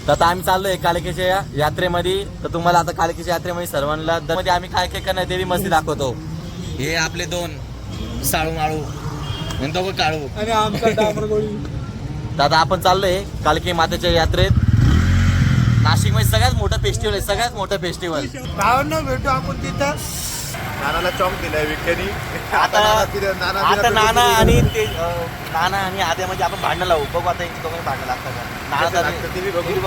तर आता आम्ही चाललोय कालिकेच्या यात्रेमध्ये. तर तुम्हाला आता कालिकेच्या यात्रेमध्ये सर्वांना मध्ये आम्ही काय काय करणार ते मस्ती दाखवतो. हे आपले दोन साळू माळू म्हणतो का काळू आणि आमचा डांबरगोळी. तर आता आपण चाललोय कालिके मातेच्या यात्रेत. नाशिक मध्ये सगळ्यात मोठं फेस्टिवल आहे, सगळ्यात मोठं फेस्टिवल. भावांना भेटू आपण तिथं. नानाला चॉक दिलाय विक्यानी. आता नाना आणि ते नाना आणि आद्यामध्ये आपण भांडण लावू. बघू आता यांची दोघांनी भांडण लागतं का. नाना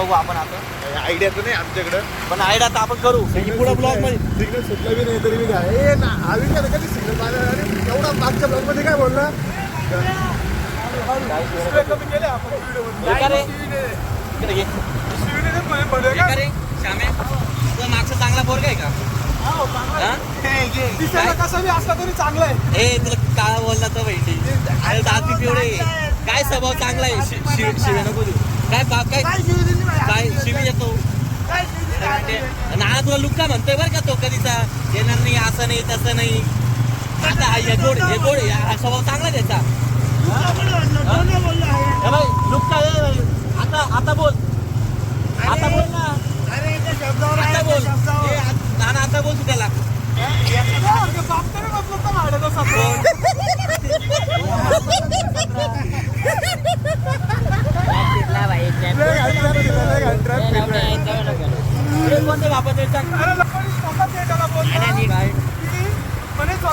बघू आपण आता. आयडिया तर नाही आमच्याकडं, पण आयडिया तर आपण करू पुढे ब्लॉग मध्ये. सिग्नल सुटला बी नाही तरी मी काय आविष्कार कधी सिग्नल मारला. एवढा मागच्या ब्लॉग मध्ये काय बोलला. कमी केले आपण मागचा चांगला पोरगा आहे का. दिसायला कसा बी असला तरी चांगला आहे. ए तुला काळा बोलला तर बहिणी. अरे दाती पिवळे काय स्वभाव चांगला आहे. शिवे नको तू काय बाप काय काय शिवी येतो. नाना तुला लुक्का म्हणतोय बरं का तो कधीचा. येणार नाही असं नाही तसं नाही. आता हे गोड हा स्वभाव चांगला त्याचा. लुक्का आता बोल आता बोल ना. आता बोल नाना आता बोल तू त्याला.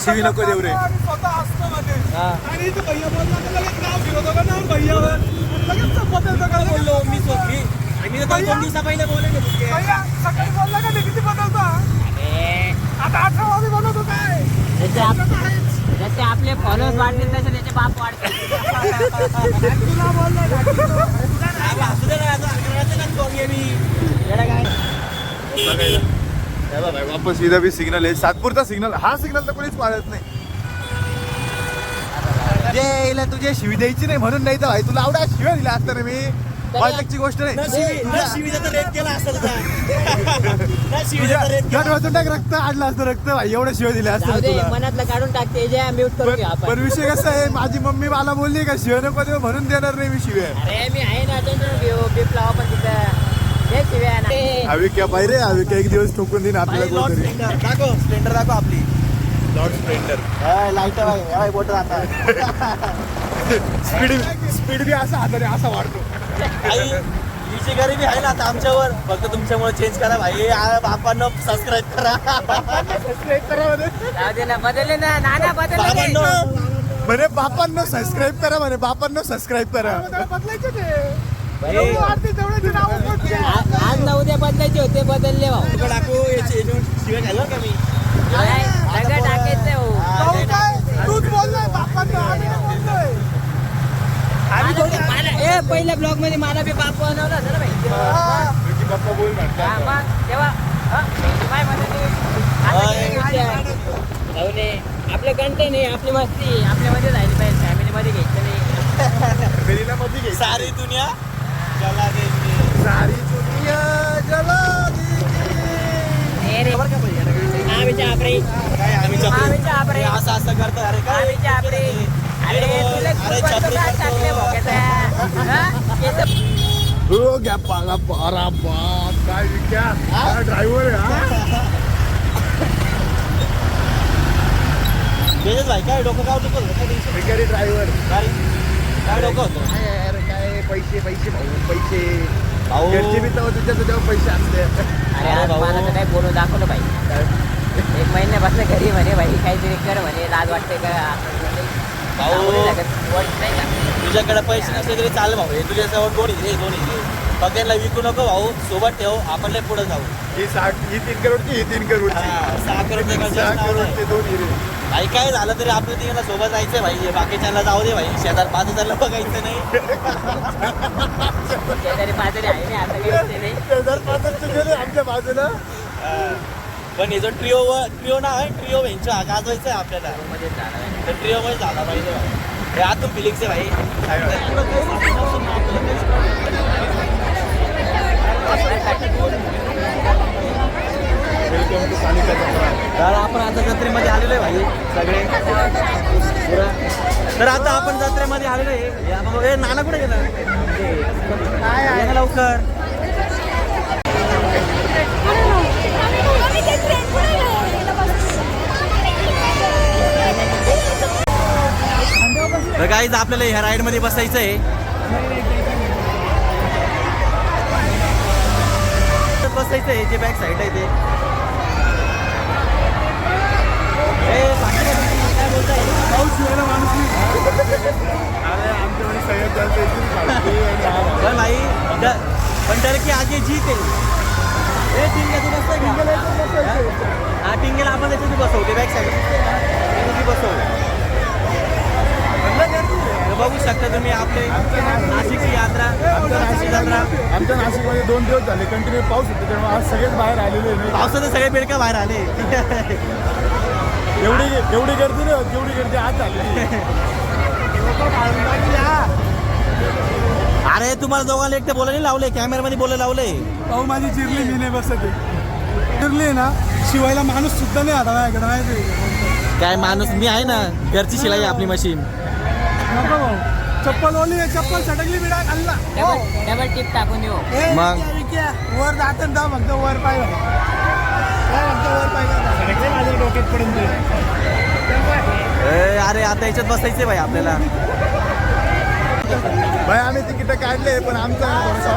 शिवी नको देऊ रे. आणि तो भैया बोलला तर लगेच नाव फिरवतो का नाव भैयावर. लगेच बदलतो का बोललो मी दोन दिवसा पहिले बोलले भैया सकाळी बोलला का नाही किती बदलतो. आता 18 वाजे बनवतो काय. जसे आपले फॉलोअर्स वाढतील तसे त्याचे बाप वाढतील. तुला बोललो वापस इथं बी सिग्नल आहे. सातपूरचा सिग्नल. हा सिग्नल तर कोणीच पाळत नाही. जे तुझे शिवी द्यायची नाही म्हणून नाही तर भाई तुला आवडा शिव्या दिला असता ना मी. वाटची गोष्ट नाही. रक्त आणलं असतं रक्त भाई. एवढं शिव्या दिल्या असतं तुला. मनातलं काढून टाकते जे म्यूट करू की आपण. पण विषय कसा आहे माझी मम्मी मला बोलली का शिव्या नको देऊ म्हणून देणार नाही मी शिव्या. अरे मी आहे ना टेन्शन घेऊ बिप लावा पण तिथं हे शिव्या ना. अविक्या पाहिजे अविक्या एक दिवस ठोकून देईन आपल्याला कोणतरी. दाखव स्प्लेंडर दाखव आपली लॉर्ड स्प्लेंडर. लाईट बोट आता स्पीड बी असा हाताने असा वाढतो. हिची गरिबी आहे ना आता आमच्यावर. फक्त तुमच्यामुळे चेंज करा भाई. बापांना सबस्क्राईब करा. सबस्क्राईब करा जाऊ दे ना बदलले ना नाना बदलले. म्हणे बापांना सबस्क्राईब करा म्हणे बापांना सबस्क्राईब करा. बदलायचे ते तेवढे नाव आज ना उद्या बदलायचे होते बदलले भाऊ. टाकू याची शिवाय झालं का मी. सगळं टाकायचं हो. काय तूच बोललाय बापांना. आम्ही बोललोय. ए पहिल्या ब्लॉग मध्ये मला बी बाप बनवला ना भाई. पप्पा बोल म्हणतात. मग तेव्हा काय आपलं कंटेंट आहे आपली मस्ती आपल्यामध्ये राहिली पाहिजे. फॅमिलीमध्ये घ्यायचं नाही. मेरीला मध्ये घे. सारी दुनिया जला देगी. सारी दुनिया जला ए रे आम्ही चापरे काय आम्ही आम्ही चापरे असं असं करतो. अरे काय आम्ही चापरे. अरे तुला अरे खूप छत्री काय टाकले हो घ्या पाला पारा बाप काय विक्या ड्रायव्हर तेजस भाई काय डोकं काय दुखत होतं. काय टेन्शन भिकारी ड्रायव्हर. काय डोकं होतं. काय पैसे पैसे भाऊ पैसे भाऊ घरचे बी तेव्हा तुझ्या पैसे असले. अरे आज मला तर काय बोलून दाखवलं भाई. एक महिन्यापासून घरी म्हणे भाई काहीतरी कर म्हणे लाज वाटते का. भाऊ नाही का तुझ्याकडे पैसे नसले तरी चाल भाऊ. हे तुझ्याजवळ दोन्ही बघायला विकू नको भाऊ. सोबत ठेव आपण लय पुढे जाऊ. ही 3 करोडची ही 3 करोडची 6 करोडचे 6 करोडचे 2 हिरे. भाई काय झालं तरी आपलं तिघांना सोबत जायचंय भाई. बाकीच्यांना जाऊ दे भाई. शेजार 5,000 बघायचं नाही. शेजारी पाजारी आहे ना आता काही विषय नाही. 5,000 गेले आमच्या बाजूला. पण हे जो ट्रिओ ना आहे ट्रिओ व्हेंचर गाजवायचं आहे आपल्याला. मध्ये झालं तर ट्रिओ मध्ये झाला पाहिजे भाई. हे आतून फिलिंग्स आहे भाई. तर आपण आता जत्रेमध्ये आलेलो आहे भाई सगळे. तर आता आपण जत्रेमध्ये आलेलो आहे. नाना कुठे गेला लवकर. तर गाईज आपल्याला ह्या राईड मध्ये बसायचं आहे. बसायचं आहे, जे बॅक साईड आहे ते. काय बोलताय? पाऊस शिवायला माणूस नाही. पण भाई पण डर की आगे जीत आहे. ए टिंगे तू बसतोय का? हा टिंगेला आपण त्याच्यात बसवते बॅक साईड बसवतो. तर बघू शकता तुम्ही आपले नाशिकची यात्रा. आमच्या नाशिकमध्ये 2 दिवस झाले कंटिन्यू पाऊस होते, त्यामुळे आज सगळेच बाहेर आलेले नाही. पावसाचे सगळे बेडका बाहेर आले. एवढी गर्दी नाही होत, जेवढी गर्दी आज झाली. अरे तुम्हाला दोघांना एकटे बोलायला लावले, कॅमेरामध्ये बोलायला लावले. अहो माझी चिरली मी नाही बसत. चिरली ना शिवायला माणूस सुद्धा नाही आता माझ्याकडे माहिती. काय माणूस मी आहे ना, घरची शिलाई आहे आपली मशीन. नको भाऊ, चप्पल ओली आहे, चप्पल सटकली बिडा खाल्ला. डबल टिप टाकून येऊ. मग? वर जातं ना फक्त वर पाय फक्त वर पाय माझ्या डोक्यात पडून अरे आता याच्यात बसायचे भाई आपल्याला. भाई आम्ही तिकीट काढले, पण आमचा थोडासा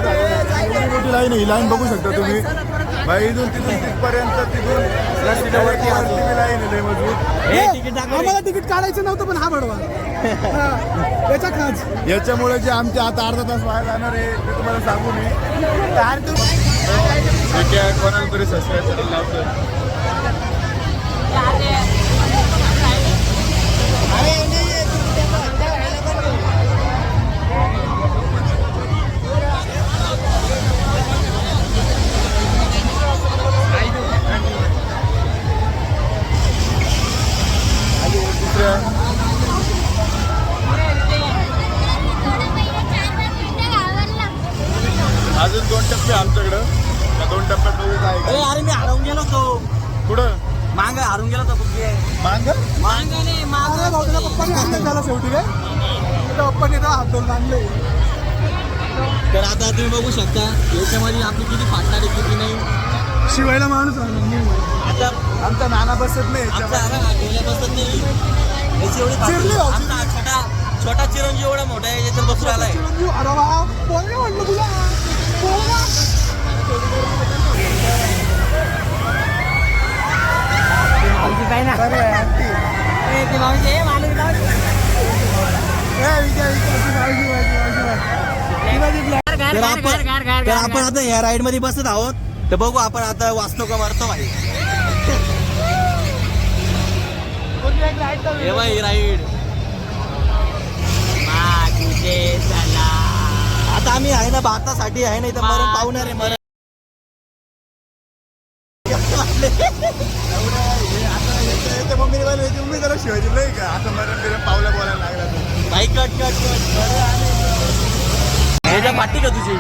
एवढी मोठी लाईन आहे. ही लाईन बघू शकता तुम्ही. भाई इथून तिथपर्यंत तिथून वरती लाईन आहे मजबूत. तिकीट आम्हाला तिकीट काढायचं नव्हतं, पण हा बडवा याचा खास. याच्यामुळे जे आमचे आता अर्धा तास वाया जाणार आहे ते तुम्हाला सांगू नये. कोणाला तरी सबस्क्राईब करायला लावतो. अजून 2 टप्पे आमच्याकडं. त्या 2 टप्प्यात बघू काय काय. अरे मी हरवून गेलो होतो. कुठं मांग हरवून गेलो होतो कुठे. मांग अरे भाऊ तुला पप्पाने आणलं त्याला शेवटी काय त्या पप्पाने तो हात धरून आणले. तर आता तुम्ही बघू शकता याच्यामध्ये आपली किती फाटणार आहे किती नाही. शिवायला माणूस आणला. आता आमचा नाना बसत नाही आमचा याच्यामध्ये. हा गेल्या बसत नाही. याची एवढी चिरली भाऊ, आमचा छोटा चिरंजीव एवढा मोठा आहे याच्यात बसून आलाय. चिरंजीव, अरे वा बोल ना म्हटलं तुला बोल ना. मावशी पाहिजे ना. अरे आंटी. ती मावशी आहे, मालक मावशी. तर आपण आता या राईड मध्ये बसत आहोत. तर बघू आपण आता वाचतो का मरतो भाई. हे बाई राईड आता आम्ही आहे ना भारतासाठी आहे ना, इथं मरण पावणार आहे मरण. मम्मी जरा शिवायची नाही का असं मरण बिरण पावलं बोलायला लागला तो. भाई कट ह्याच्या पाठी का तुझी.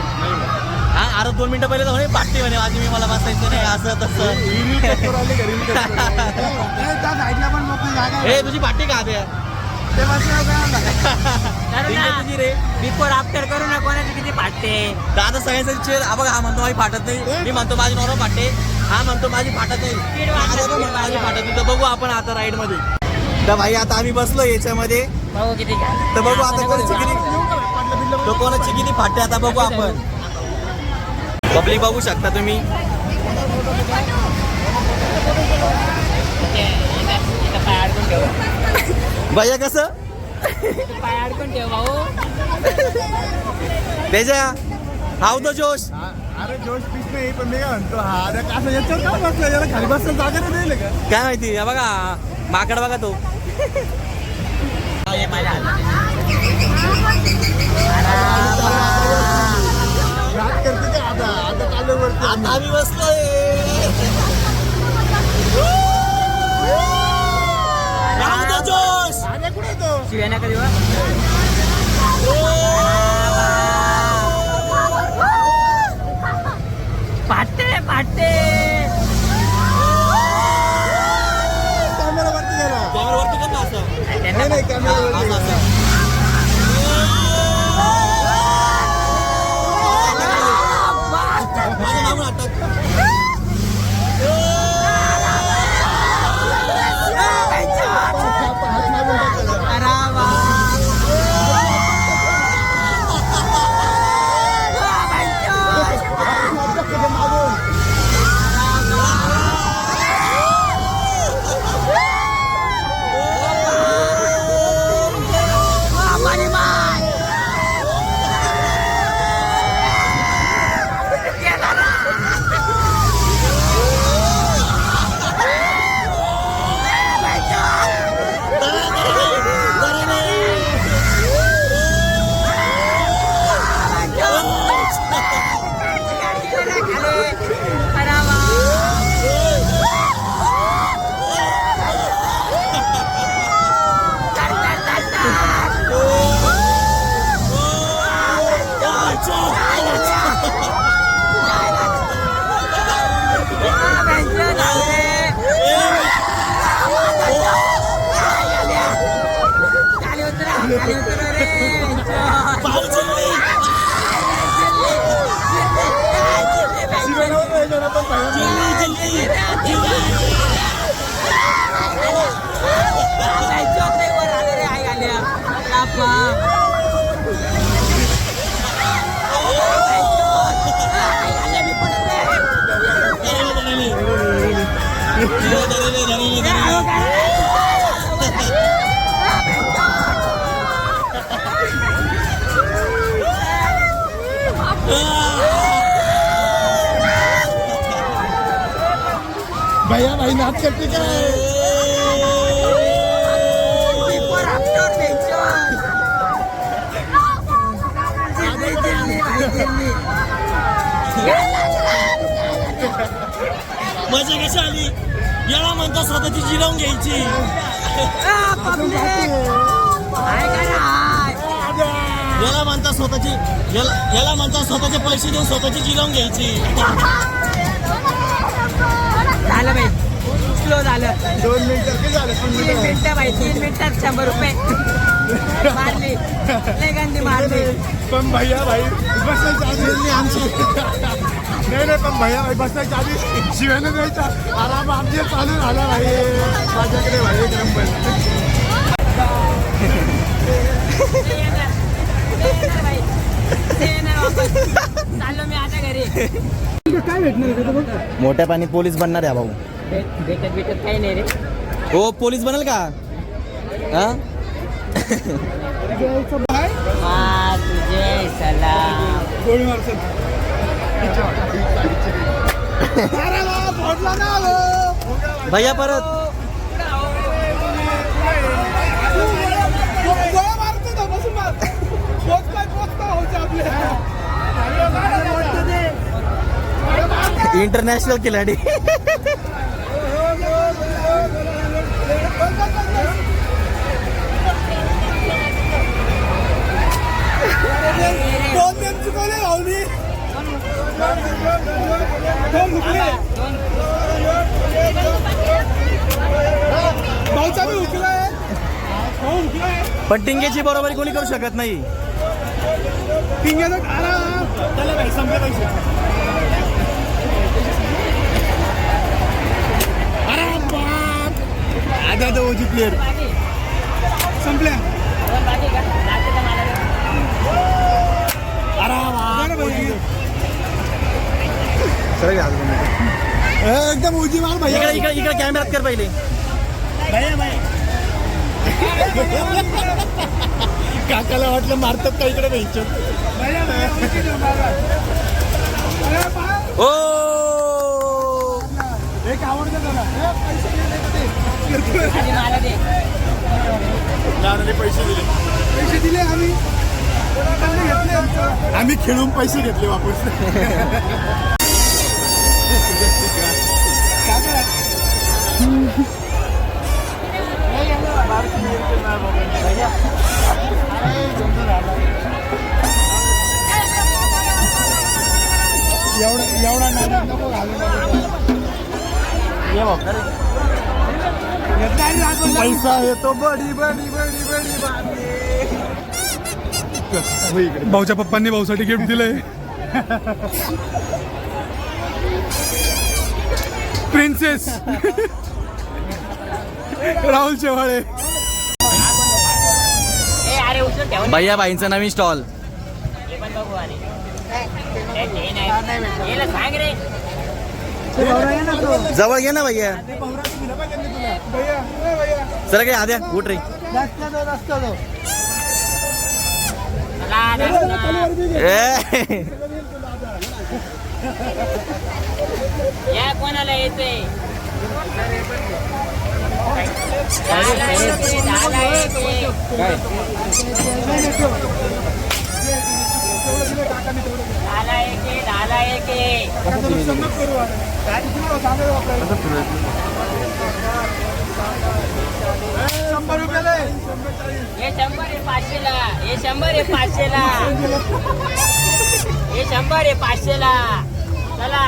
हा अरे 2 मिनिटं पहिले तर म्हणे पाठी म्हणे माझी, मी मला बसायचं नाही असं तसं. त्या साईडला पण मोकळी जागा आहे. हे तुझी पाठी का द्या ते बसल्यावर काय म्हणतात? तुझी रे. बिफोर आफ्टर करू ना, कोणाची किती फाटते. दादा सगळ्यांचा चेर हा बघा, हा म्हणतो माझी फाटत नाही, मी म्हणतो माझी नॉर्मल फाटते, हा म्हणतो माझी फाटत नाही, माझी फाटत नाही. तर बघू आपण आता राईड मध्ये. तर भाई आता आम्ही बसलो याच्यामध्ये. बघू किती काय. तर बघू आता कोणाची किती फाटते आता बघू आपण. पब्लिक बघू शकता तुम्ही. इथं पाय अडकून ठेव. भैया कसं इथं पाय अडकून ठेव भाऊ. त्याच्या हाव तो जोश. अरे जोश पीस नाही, पण मी काय म्हणतो हा अरे असं याच्यावर काय बसलं, याला खाली बसलं जागा नाही दिली का. काय माहिती हे बघा माकड बघा तो. हे माझ्या रात करते का आता आता चालू वरती. आता आम्ही बसलोय. हाव तो जोश. अरे कुठे तो शिव्या नका देऊ. फाटते कॅमेरा वरती गेला. कॅमेरावरती कर ना असं. नाही नाही कॅमेरा वरती असं गेला. असं. माझ्या मागून अटक. भैया भाई नाच करते काय मजा कशी आली याला म्हणता स्वतःची जिरवून घ्यायची याला म्हणता स्वतःची याला म्हणता स्वतःचे पैसे देऊन स्वतःची जिरवून घ्यायची झालं बाई स्लो झालं 2 मिनिटं किती झालं 3 3 मिनिटं बाई 3 मिनिटात 100 रुपये मारली लय गंदी मारली पण भैया भाई बसायच्या आधी आमची नाही पण भैया भाई बसायच्या आधी शिव्यानं द्यायचा आराम आमचे चालू झाला भाई माझ्याकडे भाई एक नंबर चाललो मी आता घरी काय भेटणार मोठ्या पाणी पोलीस बनणार आहे भाऊ भेटत काही नाही रे हो पोलीस बनेल का हा तुझे सलाम गोळी मारसन फोडला ना भैया परत गोळ्या मारतो ना बसून मार पोचता होते आपले इंटरनॅशनल खिलाडी दोन गेम चुकवले भाऊनी दोन हुकले भाऊचा बी हुकलाय भाऊ हुकलाय पण टिंगेची बरोबरी कोणी करू शकत नाही पिंग्याचा खारा त्याला भाई संपले पैसे अरे बाप आधा तो ओजी प्लेअर संपल्या एकदम उजी मार भैया इकडे इकडे इकडे कॅमेऱ्यात कर पहिले भैया भाई काकाला वाटलं मारतात का इकडे घ्यायचं ओ एक आवडतं त्याला पैसे मला दे लहानाने पैसे दिले आम्ही घेतले आम्ही खेळून पैसे घेतले वापस एवढा नाटक नको घालू पैसा येतो बडी बडी बडी बडी बात भाऊच्या पप्पांनी भाऊसाठी गिफ्ट दिलंय प्रिन्सेस राहुल शेवाळे ए अरे उचलून ठेव भैया भाईंचा नवीन स्टॉल हे पण बघू अरे ए, ते नाही याला सांग रे जवळ घे ना भैया भैया भैया चला काय आद्या उठ रे चला, चला. ए या कोणाला येते झाला एक. झाला एक. हे 100 आहे 500 ला हे 100 आहे 500 ला हे 100 आहे 500 ला चला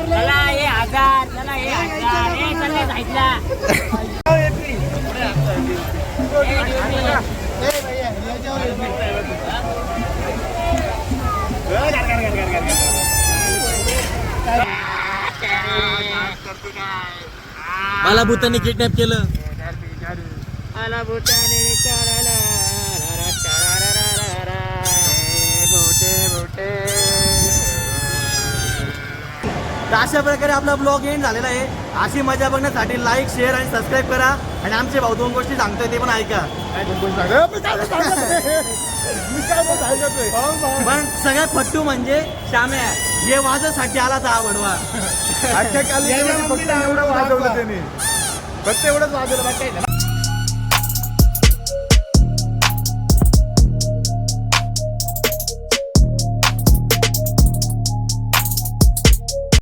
चला हे 1000 चला हे 1000 हे चला जायला मला भूतांनी किडनॅप केलं आला भूताने तर अशा प्रकारे आपला ब्लॉग एंड झालेला आहे. अशी मजा बघण्यासाठी लाईक शेअर आणि सबस्क्राईब करा. आणि आमचे भाऊ 2 गोष्टी सांगतोय ते पण ऐका. पण सगळ्यात फट्टू म्हणजे श्याम्या. हे माझ्यासाठी आला था बडवा अख्ख्या काल फक्त एवढं वाजवलं त्याने फक्त एवढंच वाजवलं बाकी काही नाही.